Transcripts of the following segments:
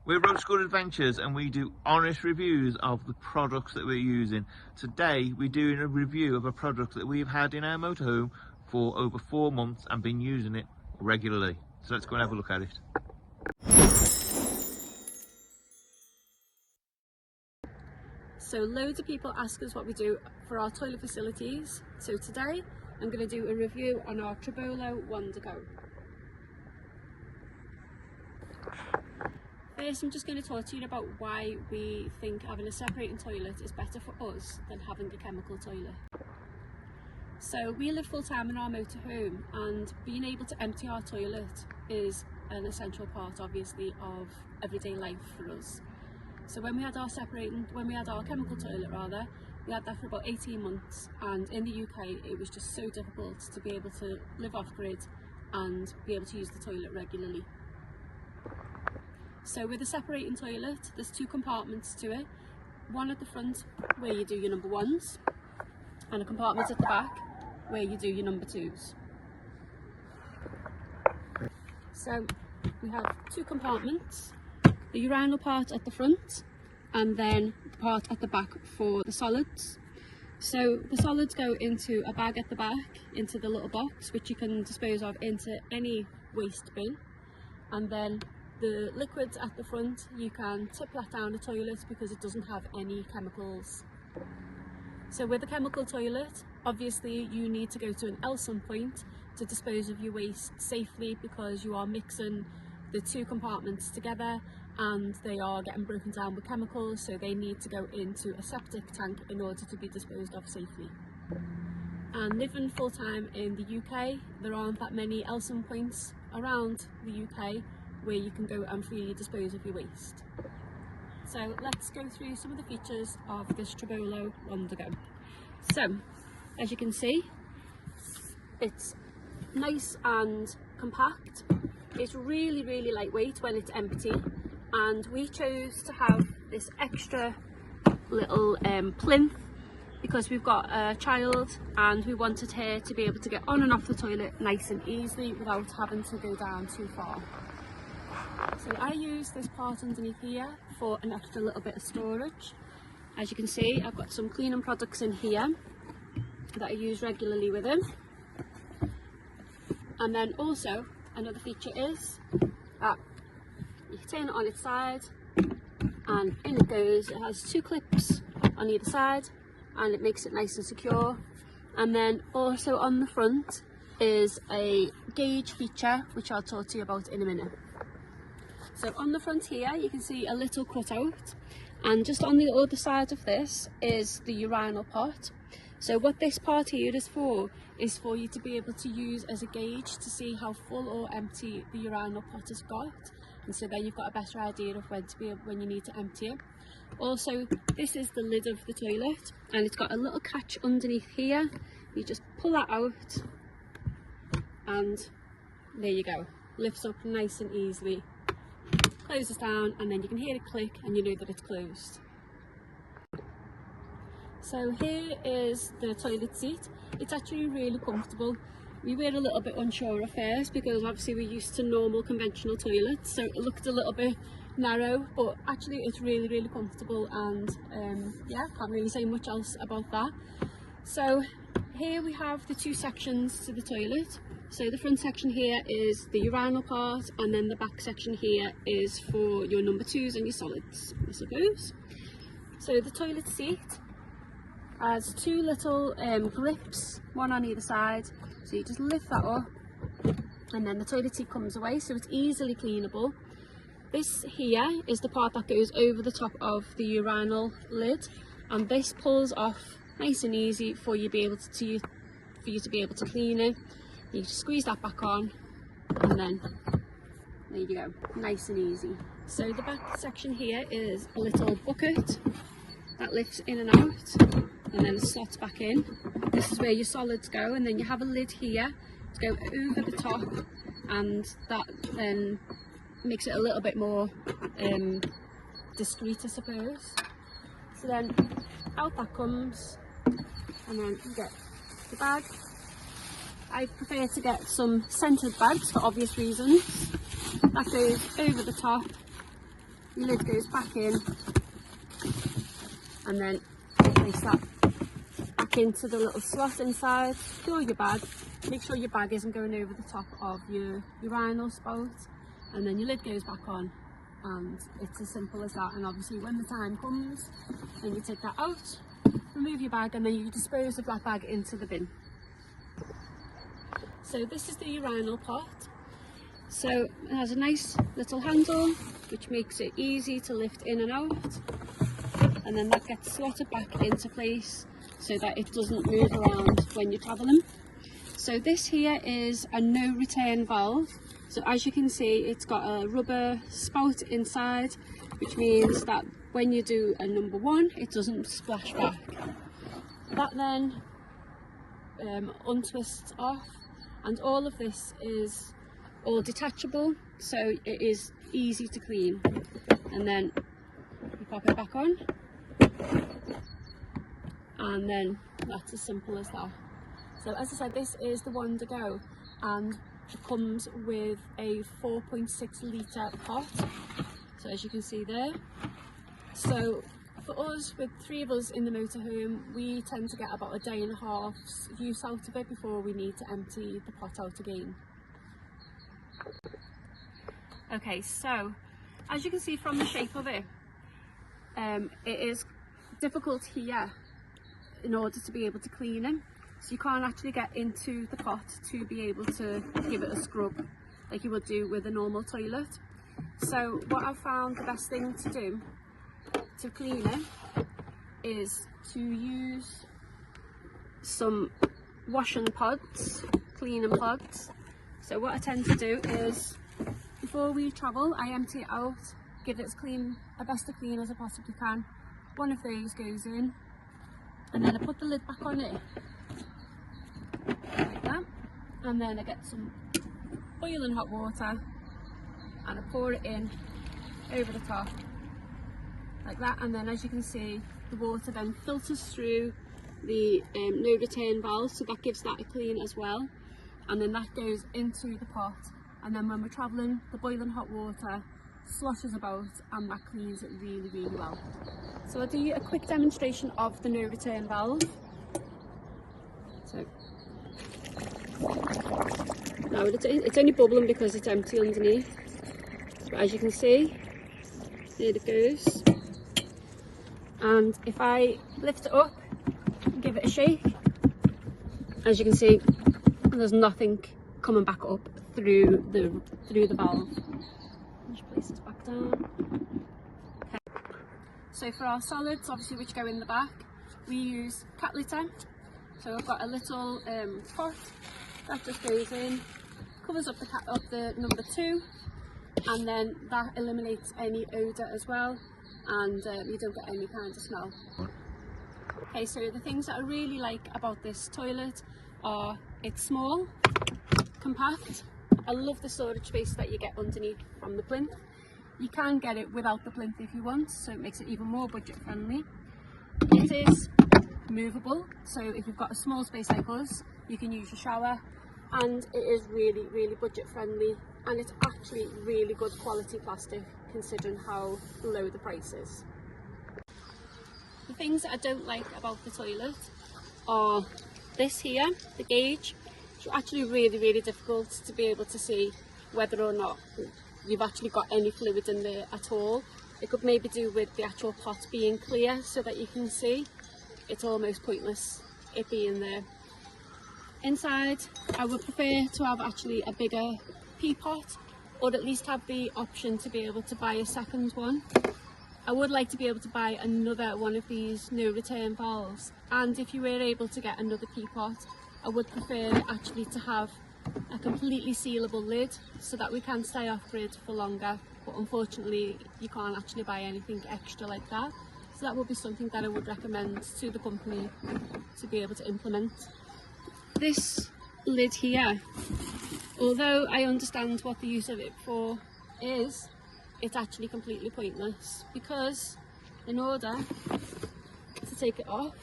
We're Road School Adventures and we do honest reviews of the products that we're using. Today we're doing a review of a product that we've had in our motorhome for over 4 months and been using it regularly. So let's go and have a look at it. So loads of people ask us what we do for our toilet facilities. So today I'm going to do a review on our Trobolo WandaGO. First, I'm just going to talk to you about why we think having a separating toilet is better for us than having a chemical toilet. So we live full time in our motorhome, and being able to empty our toilet is an essential part, obviously, of everyday life for us. So when we had our chemical toilet rather, we had that for about 18 months, and in the UK it was just so difficult to be able to live off grid and be able to use the toilet regularly. So with a separating toilet, there's 2 compartments to it. One at the front where you do your number 1s, and a compartment at the back where you do your number 2s. So we have 2 compartments, the urinal part at the front and then the part at the back for the solids. So the solids go into a bag at the back, into the little box, which you can dispose of into any waste bin, and then the liquids at the front, you can tip that down the toilet because it doesn't have any chemicals. So with a chemical toilet, obviously you need to go to an Elson point to dispose of your waste safely, because you are mixing the 2 compartments together and they are getting broken down with chemicals, so they need to go into a septic tank in order to be disposed of safely. And living full time in the UK, there aren't that many Elson points around the UK where you can go and freely dispose of your waste. So let's go through some of the features of this Trobolo WandaGO. So as you can see, it's nice and compact. It's really lightweight when it's empty, and we chose to have this extra little plinth because we've got a child and we wanted her to be able to get on and off the toilet nice and easily without having to go down too far. So I use this part underneath here for an extra little bit of storage. As you can see, I've got some cleaning products in here that I use regularly with him. And then also another feature is that you can turn it on its side and in it goes. It has 2 clips on either side and it makes it nice and secure. And then also on the front is a gauge feature, which I'll talk to you about in a minute. So on the front here you can see a little cutout, and just on the other side of this is the urinal pot. So what this part here is for you to be able to use as a gauge to see how full or empty the urinal pot has got, and so then you've got a better idea of when you need to empty it. Also, this is the lid of the toilet, and it's got a little catch underneath here. You just pull that out and there you go, lifts up nice and easily, closes down, and then you can hear it click and you know that it's closed. So here is the toilet seat. It's actually really comfortable. We were a little bit unsure at first because obviously we're used to normal conventional toilets, so it looked a little bit narrow, but actually it's really comfortable, and yeah, can't really say much else about that. So here we have the 2 sections to the toilet. So the front section here is the urinal part, and then the back section here is for your number 2s and your solids, I suppose. So the toilet seat has 2 little grips, one on either side. So you just lift that up and then the toilet seat comes away, so it's easily cleanable. This here is the part that goes over the top of the urinal lid, and this pulls off nice and easy for you to be able to clean it. You just squeeze that back on and then there you go, nice and easy. So the back section here is a little bucket that lifts in and out and then slots back in. This is where your solids go, and then you have a lid here to go over the top, and that then makes it a little bit more discreet, I suppose. So then out that comes, and then you get the bag. I prefer to get some scented bags for obvious reasons. That goes over the top your lid goes back in, and then place that back into the little slot inside. Fill your bag. Make sure your bag isn't going over the top of your urinal spout, and then your lid goes back on, and it's as simple as that. And obviously when the time comes, then you take that out, remove your bag, and then you dispose of that bag into the bin. So this is the urinal pot. So it has a nice little handle which makes it easy to lift in and out, and then that gets slotted back into place so that it doesn't move around when you're travelling. So this here is a no return valve. So as you can see, it's got a rubber spout inside, which means that when you do a number one, it doesn't splash back. That then untwists off, and all of this is all detachable, so it is easy to clean. And then you pop it back on, and then that's as simple as that. So as I said, this is the WandaGO, and it comes with a 4.6 litre pot, so as you can see there. So for us, with 3 of us in the motorhome, we tend to get about a day and a half's use out of it before we need to empty the pot out again. Okay, so as you can see from the shape of it, it is difficult here in order to be able to clean it. So you can't actually get into the pot to be able to give it a scrub like you would do with a normal toilet. So what I've found the best thing to do to clean it is to use some washing pods, cleaning pods. So what I tend to do is, before we travel, I empty it out, give it as best a clean as I possibly can. One of these goes in, and then I put the lid back on it, like that. And then I get some boiling hot water, and I pour it in over the top, like that. And then as you can see, the water then filters through the no return valve, so that gives that a clean as well. And then that goes into the pot, and then when we're travelling, the boiling hot water sloshes about, and that cleans it really, really well. So I'll do a quick demonstration of the no return valve. So now it's only bubbling because it's empty underneath, but as you can see, there it goes. And if I lift it up and give it a shake, as you can see, there's nothing coming back up through the valve. Just place this back down. Okay. So for our solids, obviously, which go in the back, we use cat litter. So I've got a little pot that just goes in, covers up the number 2, and then that eliminates any odour as well, and you don't get any kind of smell. Okay, so the things that I really like about this toilet are it's small, compact. I love the storage space that you get underneath from the plinth. You can get it without the plinth if you want, so it makes it even more budget friendly. It is movable, so if you've got a small space like us, you can use your shower, and it is really, really budget friendly, and it's actually really good quality plastic considering how low the price is. The things that I don't like about the toilet are this here, the gauge. It's actually really, really difficult to be able to see whether or not you've actually got any fluid in there at all. It could maybe do with the actual pot being clear so that you can see. It's almost pointless it being there. Inside, I would prefer to have actually a bigger pea pot, or at least have the option to be able to buy a second one. I would like to be able to buy another one of these no return valves, and if you were able to get another pea pot, I would prefer actually to have a completely sealable lid so that we can stay off grid for longer, but unfortunately you can't actually buy anything extra like that. So that would be something that I would recommend to the company to be able to implement. This lid here, although I understand what the use of it for is, it's actually completely pointless, because in order to take it off,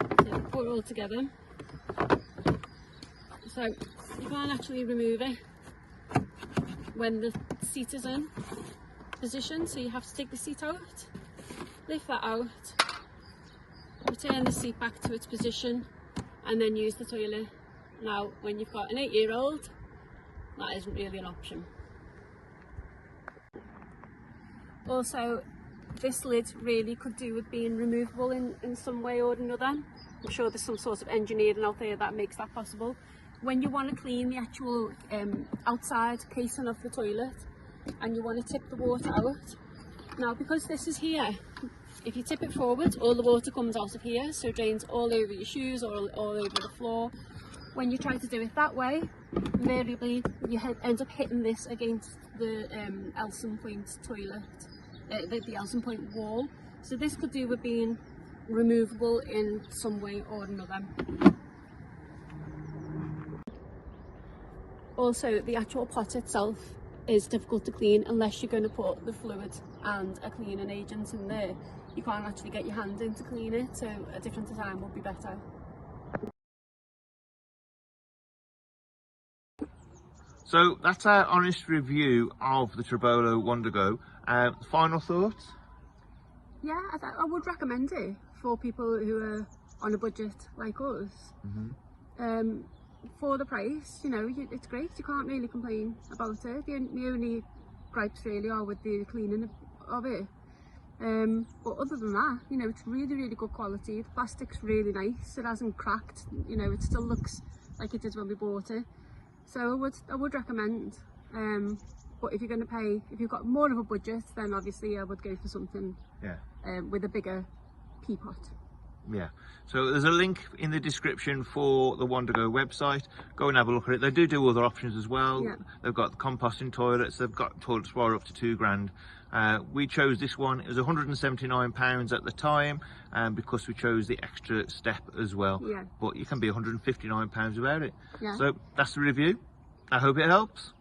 so put it all together, so you can't actually remove it when the seat is in. position, so you have to take the seat out, lift that out, return the seat back to its position, and then use the toilet. Now, when you've got an 8-year-old, that isn't really an option. Also, this lid really could do with being removable in some way or another. I'm sure there's some sort of engineering out there that makes that possible. When you want to clean the actual outside casing of the toilet and you want to tip the water out, now because this is here, if you tip it forward, all the water comes out of here, so it drains all over your shoes or all over the floor. When you try to do it that way, invariably you end up hitting this against the Elson Point toilet, the Elson Point wall. So this could do with being removable in some way or another. Also, the actual pot itself is difficult to clean unless you're going to put the fluid and a cleaning agent in there. You can't actually get your hand in to clean it, so a different design would be better. So that's our honest review of the Trobolo WandaGO. Final thoughts? Yeah, I would recommend it for people who are on a budget like us. For the price, you know, it's great. You can't really complain about it. The only gripes really are with the cleaning of it. But other than that, you know, it's really, really good quality. The plastic's really nice. It hasn't cracked. You know, it still looks like it did when we bought it. So I would recommend. But if you're going to pay, if you've got more of a budget, then obviously I would go for something with a bigger teapot. Yeah, so there's a link in the description for the WandaGO website. Go and have a look at it. They do other options as well. Yeah. They've got composting toilets, they've got toilets right up to £2,000. We chose this one. It was £179 at the time, because we chose the extra step as well. Yeah. But you can be £159 without it. Yeah. So that's the review. I hope it helps.